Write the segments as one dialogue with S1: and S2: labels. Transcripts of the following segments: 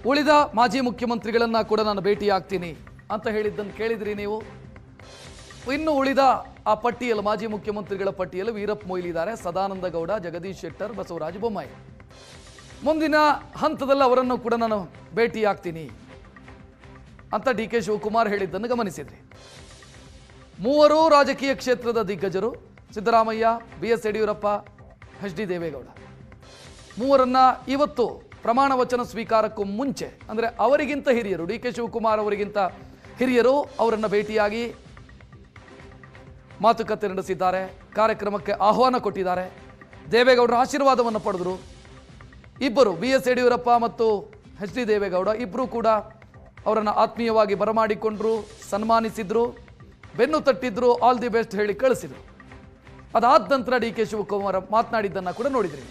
S1: ಉಳಿದ ಮಾಜಿ ಮುಖ್ಯಮಂತ್ರಿಗಳನ್ನ ಕೂಡ ನಾನು ಭೇಟಿಯಾಗ್ತೀನಿ ಅಂತ ಹೇಳಿದ್ದನ್ನು ಕೇಳಿದ್ರಿ ನೀವು. ಇನ್ನು ಉಳಿದ ಆ ಪಟ್ಟಿಯಲ್ಲಿ ಮಾಜಿ ಮುಖ್ಯಮಂತ್ರಿಗಳ ಪಟ್ಟಿಯಲ್ಲಿ ವೀರಪ್ಪ ಮೊಯ್ಲಿ ಇದ್ದಾರೆ, ಸದಾನಂದ ಗೌಡ, ಜಗದೀಶ್ ಶೆಟ್ಟರ್, ಬಸವರಾಜ ಬೊಮ್ಮಾಯಿ. ಮುಂದಿನ ಹಂತದಲ್ಲಿ ಅವರನ್ನು ಕೂಡ ನಾನು ಭೇಟಿಯಾಗ್ತೀನಿ ಅಂತ ಡಿ ಕೆ ಶಿವಕುಮಾರ್ ಹೇಳಿದ್ದನ್ನು ಗಮನಿಸಿದ್ರಿ. ಮೂವರು ರಾಜಕೀಯ ಕ್ಷೇತ್ರದ ದಿಗ್ಗಜರು, Siddaramaiah, B S Yediyurappa, H D Deve Gowda. ಮೂವರನ್ನ ಇವತ್ತು ಪ್ರಮಾಣ ವಚನ ಸ್ವೀಕಾರಕ್ಕೂ ಮುಂಚೆ, ಅಂದರೆ ಅವರಿಗಿಂತ ಹಿರಿಯರು, ಡಿ ಕೆ ಶಿವಕುಮಾರ್ ಅವರಿಗಿಂತ ಹಿರಿಯರು ಅವರನ್ನು ಭೇಟಿಯಾಗಿ ಮಾತುಕತೆ ನಡೆಸಿದ್ದಾರೆ, ಕಾರ್ಯಕ್ರಮಕ್ಕೆ ಆಹ್ವಾನ ಕೊಟ್ಟಿದ್ದಾರೆ. ದೇವೇಗೌಡರ ಆಶೀರ್ವಾದವನ್ನು ಪಡೆದರು. ಇಬ್ಬರು, ಬಿ ಎಸ್ ಯಡಿಯೂರಪ್ಪ ಮತ್ತು ಎಚ್ ಡಿ ದೇವೇಗೌಡ ಇಬ್ಬರು ಕೂಡ ಅವರನ್ನು ಆತ್ಮೀಯವಾಗಿ ಬರಮಾಡಿಕೊಂಡ್ರು, ಸನ್ಮಾನಿಸಿದ್ರು, ಬೆನ್ನು ತಟ್ಟಿದ್ರು, ಆಲ್ ದಿ ಬೆಸ್ಟ್ ಹೇಳಿ ಕಳಿಸಿದ್ರು. ಅದಾದ ನಂತರ ಡಿ ಕೆ ಶಿವಕುಮಾರ್ ಮಾತನಾಡಿದ್ದನ್ನು ಕೂಡ ನೋಡಿದ್ರಿ.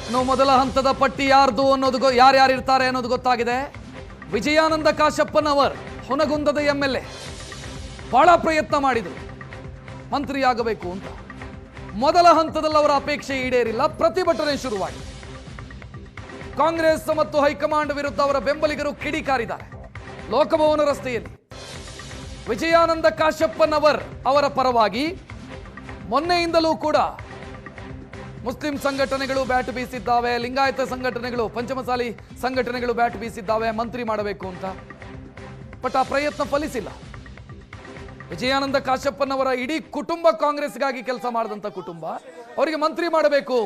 S1: ಇನ್ನು ಮೊದಲ ಹಂತದ ಪಟ್ಟಿ ಯಾರ್ದು ಅನ್ನೋದು, ಯಾರ್ಯಾರಿರ್ತಾರೆ ಅನ್ನೋದು ಗೊತ್ತಾಗಿದೆ. ವಿಜಯಾನಂದ ಕಾಶಪ್ಪನವರ್ ಹುನಗುಂದದ MLA ಬಹಳ ಪ್ರಯತ್ನ ಮಾಡಿದರು ಮಂತ್ರಿಯಾಗಬೇಕು ಅಂತ. ಮೊದಲ ಹಂತದಲ್ಲಿ ಅವರ ಅಪೇಕ್ಷೆ ಈಡೇರಿಲ್ಲ, ಪ್ರತಿಭಟನೆ ಶುರುವಾಗಿದೆ. ಕಾಂಗ್ರೆಸ್ ಮತ್ತು ಹೈಕಮಾಂಡ್ ವಿರುದ್ಧ ಅವರ ಬೆಂಬಲಿಗರು ಕಿಡಿಕಾರಿದ್ದಾರೆ ಲೋಕಭವನ ರಸ್ತೆಯಲ್ಲಿ. ವಿಜಯಾನಂದ ಕಾಶಪ್ಪನವರ್ ಅವರ ಪರವಾಗಿ ಮೊನ್ನೆಯಿಂದಲೂ ಕೂಡ ಮುಸ್ಲಿಂ ಸಂಘಟನೆಗಳು ಬ್ಯಾಟ್ ಬೀಸಿದ್ದಾವೆ, ಲಿಂಗಾಯತ ಸಂಘಟನೆಗಳು, ಪಂಚಮಸಾಲಿ ಸಂಘಟನೆಗಳು ಬ್ಯಾಟ್ ಬೀಸಿದ್ದಾವೆ ಮಂತ್ರಿ ಮಾಡಬೇಕು ಅಂತ. ಬಟ್ ಆ ಪ್ರಯತ್ನ ಫಲಿಸಿಲ್ಲ. ವಿಜಯಾನಂದ ಕಾಶಪ್ಪನವರ ಇಡೀ ಕುಟುಂಬ ಕಾಂಗ್ರೆಸ್ಗಾಗಿ ಕೆಲಸ ಮಾಡಿದಂಥ ಕುಟುಂಬ, ಅವರಿಗೆ ಮಂತ್ರಿ ಮಾಡಬೇಕು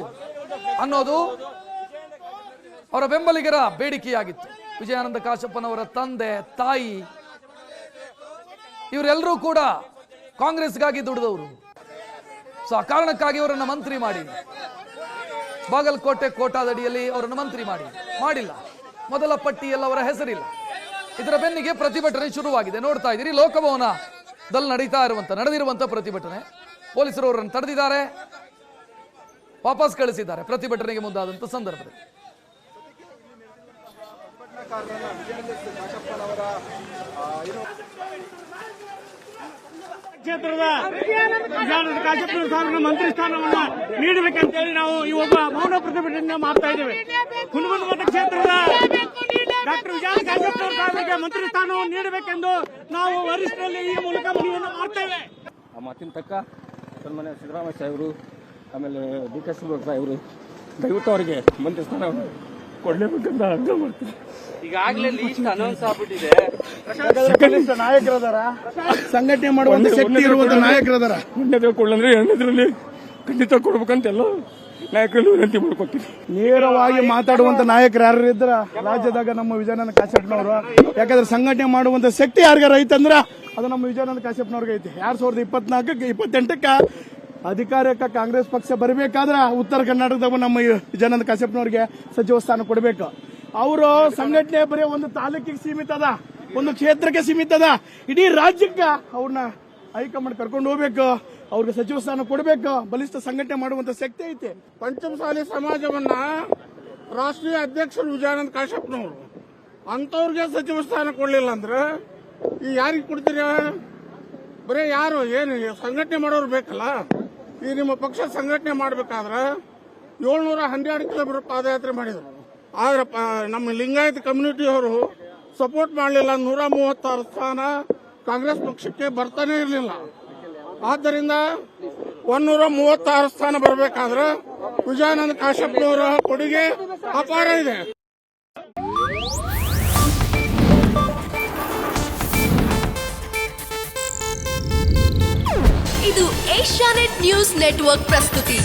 S1: ಅನ್ನೋದು ಅವರ ಬೆಂಬಲಿಗರ ಬೇಡಿಕೆಯಾಗಿತ್ತು. ವಿಜಯಾನಂದ ಕಾಶಪ್ಪನವರ ತಂದೆ, ತಾಯಿ ಇವರೆಲ್ಲರೂ ಕೂಡ ಕಾಂಗ್ರೆಸ್ಗಾಗಿ ದುಡಿದವರು. ಸೊ ಆ ಕಾರಣಕ್ಕಾಗಿ ಅವರನ್ನು ಮಂತ್ರಿ ಮಾಡಿ, ಬಾಗಲಕೋಟೆ ಕೋಟಾದಡಿಯಲ್ಲಿ ಅವರನ್ನು ಮಂತ್ರಿ ಮಾಡಿಲ್ಲ. ಮೊದಲ ಪಟ್ಟಿಯಲ್ಲಿ ಅವರ ಹೆಸರಿಲ್ಲ. ಇದರ ಬೆನ್ನಿಗೆ ಪ್ರತಿಭಟನೆ ಶುರುವಾಗಿದೆ. ನೋಡ್ತಾ ಇದ್ದೀರಿ, ಲೋಕಭವನದಲ್ಲಿ ನಡೆದಿರುವಂತ ಪ್ರತಿಭಟನೆ. ಪೊಲೀಸರು ಅವರನ್ನು ತಡೆದಿದ್ದಾರೆ, ವಾಪಸ್ ಕಳಿಸಿದ್ದಾರೆ ಪ್ರತಿಭಟನೆಗೆ ಮುಂದಾದಂತ ಸಂದರ್ಭದಲ್ಲಿ.
S2: ಕ್ಷೇತ್ರದ ವಿಜಯಾನಂದ ಕಾಶಪ್ಪನವರ ಮಂತ್ರಿ ಸ್ಥಾನವನ್ನ ನೀಡಬೇಕಂತೇಳಿ ನಾವು ಇವಾಗ ಮೌನ ಪ್ರತಿಭಟನೆ ಮಾಡ್ತಾ ಇದ್ದೇವೆ. ಹುನಗುಂದ ಮತಕ್ಷೇತ್ರದ ಡಾಕ್ಟರ್ ವಿಜಯಾನಂದ ಕಾಶಪ್ಪನವರ ಸಾಹೇಬರಿಗೆ ಮಂತ್ರಿ ಸ್ಥಾನವನ್ನು ನೀಡಬೇಕೆಂದು ನಾವು ವರಿಷ್ಠರಲ್ಲಿ ಈ ಮೂಲಕ ಮನವಿಯನ್ನು ಮಾಡ್ತೇವೆ.
S3: ಆ ಮಾತಿನ ತಕ್ಕ ಸನ್ಮಾನ್ಯ ಸಿದ್ದರಾಮಯ್ಯ ಸಾಹೇಬರು, ಆಮೇಲೆ ಡಿ ಕೆ ಶಿವಕುಮಾರ್ ಸಾಹೇಬರು ದಯವಿಟ್ಟು ಅವರಿಗೆ ಮಂತ್ರಿ ಸ್ಥಾನವನ್ನು ಕೊಡಲೇಬೇಕಂತ ಅರ್ಥ ಮಾಡ್ತೀನಿ.
S4: ಈಗಾಗಲೇ ಲೀಸ್ಟ್ ಅನೌನ್ಸ್ ಆಗ್ಬಿಟ್ಟಿದೆ.
S2: ನಾಯಕರದಾರ, ಸಂಘಟನೆ ಮಾಡುವಂತ ಶಕ್ತಿ ಇರುವಂತ ನಾಯಕರದಾರ.
S3: ಒಂದನೇ ಕೊಳ್ಳಂದ್ರೆ ಎರಡನೇದ್ರಲ್ಲಿ ಖಂಡಿತ ಕೊಡ್ಬೇಕಂತೆಲ್ಲ ನಾಯಕರು ವಿನಂತಿ ಮಾಡ್ಕೊತೀವಿ.
S2: ನೇರವಾಗಿ ಮಾತಾಡುವಂತ ನಾಯಕರು ಯಾರು ಇದ್ರ ರಾಜ್ಯದಾಗ ನಮ್ಮ ವಿಜಯಾನಂದ ಕಾಶಪ್ಪನವರು. ಯಾಕಂದ್ರೆ ಸಂಘಟನೆ ಮಾಡುವಂತ ಶಕ್ತಿ ಯಾರಿಗಾರ ಐತಂದ್ರ ಅದು ನಮ್ಮ ವಿಜಯಾನಂದ ಕಾಶಪ್ಪನವ್ರಿಗೆ ಐತಿ. 2024-28 ಅಧಿಕಾರಕ್ಕೆ ಕಾಂಗ್ರೆಸ್ ಪಕ್ಷ ಬರಬೇಕಾದ್ರ ಉತ್ತರ ಕರ್ನಾಟಕದಾಗ ನಮ್ಮ ವಿಜಯಾನಂದ ಕಾಶಪ್ಪನವ್ರಿಗೆ ಸಚಿವ ಸ್ಥಾನ ಕೊಡಬೇಕು. ಅವರು ಸಂಘಟನೆ ಬರೀ ಒಂದು ತಾಲೂಕಿಗೆ ಸೀಮಿತ ಅದ, ಒಂದು ಕ್ಷೇತ್ರಕ್ಕೆ ಸೀಮಿತ ಅದ. ಇಡೀ ರಾಜ್ಯಕ್ಕೆ ಅವ್ರನ್ನ ಹೈಕಮಾಂಡ್ ಕರ್ಕೊಂಡು ಹೋಗ್ಬೇಕು, ಅವ್ರಿಗೆ ಸಚಿವ ಸ್ಥಾನ ಕೊಡಬೇಕು. ಬಲಿಷ್ಠ ಸಂಘಟನೆ ಮಾಡುವಂತ ಶಕ್ತಿ ಐತೆ.
S5: ಪಂಚಮಸಾಲಿ ಸಮಾಜವನ್ನ ರಾಷ್ಟ್ರೀಯ ಅಧ್ಯಕ್ಷರು ವಿಜಯಾನಂದ ಕಾಶಪ್ಪನವರು ಅಂತವ್ರಿಗೆ ಸಚಿವ ಸ್ಥಾನ ಕೊಡ್ಲಿಲ್ಲ ಅಂದ್ರೆ ಈ ಯಾರಿಗೆ ಕೊಡ್ತೀರ? ಬರೀ ಯಾರು ಏನು ಸಂಘಟನೆ ಮಾಡೋರು ಬೇಕಲ್ಲ. ಈ ನಿಮ್ಮ ಪಕ್ಷ ಸಂಘಟನೆ ಮಾಡಬೇಕಾದ್ರೆ 712 ಕಿಲೋಮೀಟರ್ ಪಾದಯಾತ್ರೆ ಮಾಡಿದ್ರು. ಆದ್ರೆ ನಮ್ಮ ಲಿಂಗಾಯತ ಕಮ್ಯುನಿಟಿಯವರು ಸಪೋರ್ಟ್ ಮಾಡಲಿಲ್ಲ. 136 ಸ್ಥಾನ ಕಾಂಗ್ರೆಸ್ ಪಕ್ಷಕ್ಕೆ ಬರ್ತಾನೆ ಇರಲಿಲ್ಲ. ಆದ್ದರಿಂದ 136 ಸ್ಥಾನ ಬರಬೇಕಾದ್ರೆ ವಿಜಯಾನಂದ ಕಾಶಪ್ಪನವರ ಕೊಡುಗೆ ಅಪಾರ ಇದೆ.
S6: ಇದು ಏಷ್ಯಾನೆಟ್ ನ್ಯೂಸ್ ನೆಟ್ವರ್ಕ್ ಪ್ರಸ್ತುತಿ.